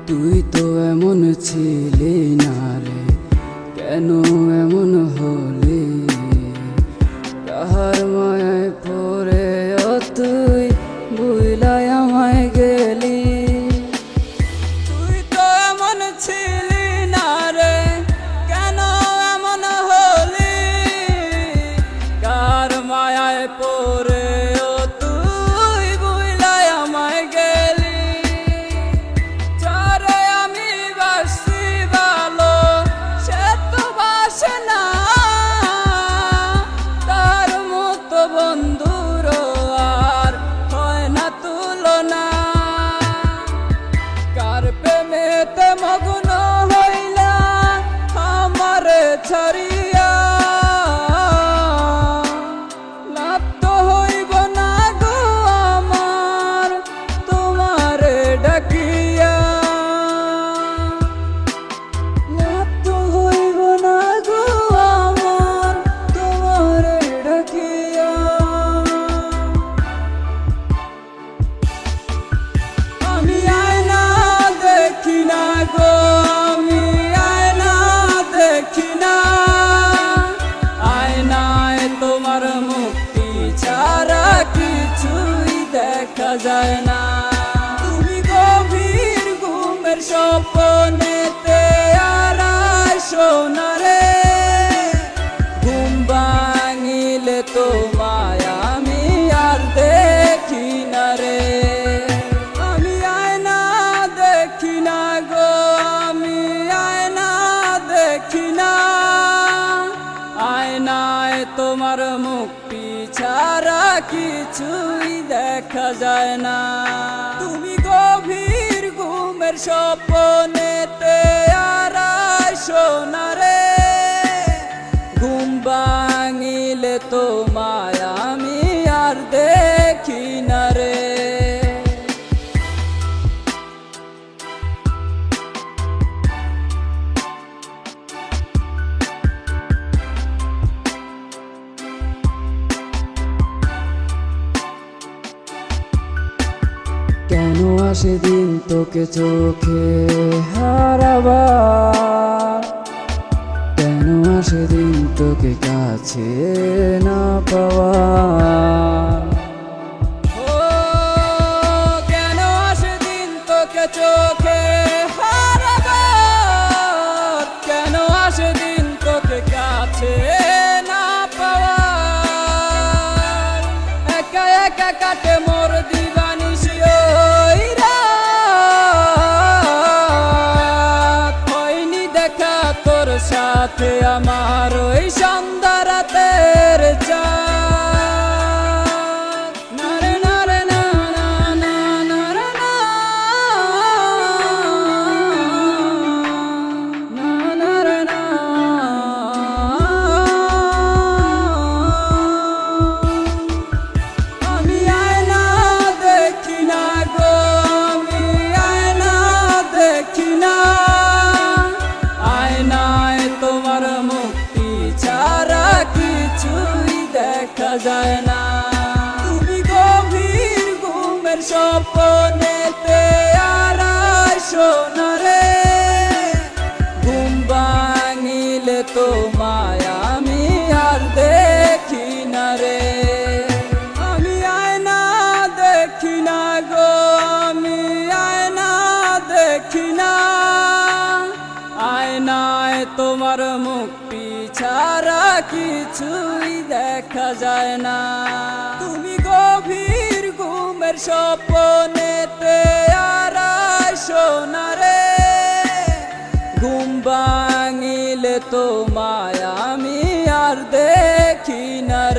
তুই তো এমন ছিলি না রে, কেন এমন হলি? কাহার মায়ায় পড়ে তুই ভুলাই আমায় গেলি? তুই তো এমন ছিলি না রে, কেন এমন হলি? কার মায়ায় পড়ে তুই ভুলাই আমায় গেলি? যারে আমি বাসি ভালো সে তো বাসে না, তার মতো বন্ধুর আর হয় না তুলনা। কার প্রেমেতে মগ্ন হইলা আমারে ছাড়িয়া, লাভ তো হইব না গো আমার তোমারে ডাকিয়া। লাভ তো হইব না গো আমার তোমারে ডাকিয়া। আমি আয়না দেখি না গো, আমি আয়না দেখি না। আয়নায় তোমার মুক্তি ছাড়া কিছুই দেখা যায় না। তুমি গভীর ঘুমের স্বপ্নেতে আর আইসো না রে, ঘুম ভাঙিলে তোমায় আমি আর দেখি না রে। আমি আয়না দেখি না গো, আমি আয়না দেখি না। আয়নায় তোমার মুক্তি ছাড়া কিছুই দেখা যায় না। তুমি গভীর ঘুমের স্বপ্নেতে আর আইসো না রে, ঘুম ভাঙিলে তোমায় আমি আর দেখি না রে। কেন আসে দিন তোকে চোখে হারাবার? কেন আসে দিন তোকে কাছে না পাওয়ার? ও কেন আসে দিন তোকে চোখে হারাবার? কেন আসে দিন তোকে কাছে না পাওয়ার? একা একা কাটে মোর দিবানিশি ওই রাত, হয়নি দেখা তোর সাথে আমার ওই সন্ধ্যা রাতের চাঁদ। না রে না রে না না না না রে না, না না রে না। আমি আয়না দেখি না গো, আমি আয়না দেখি না। আয়নায় তোমার মুক্তি ছাড়া কিছুই দেখা যায় না। তুমি গভীর ঘুমের স্বপ্নেতে আর আইসো না রে, ঘুম ভাঙিলে তোমায় আমি আর দেখি না রে। আমি আয়না দেখি না গো, আমি আয়না দেখি না। আয়নায় তোমার মুক্তি ছাড়া কিছুই দেখা যায় না। তুমি গভীর ঘুমের স্বপ্নেতে আর আইসো না রে, ঘুম ভাঙিলে তোমায় আমি আর দেখি না রে।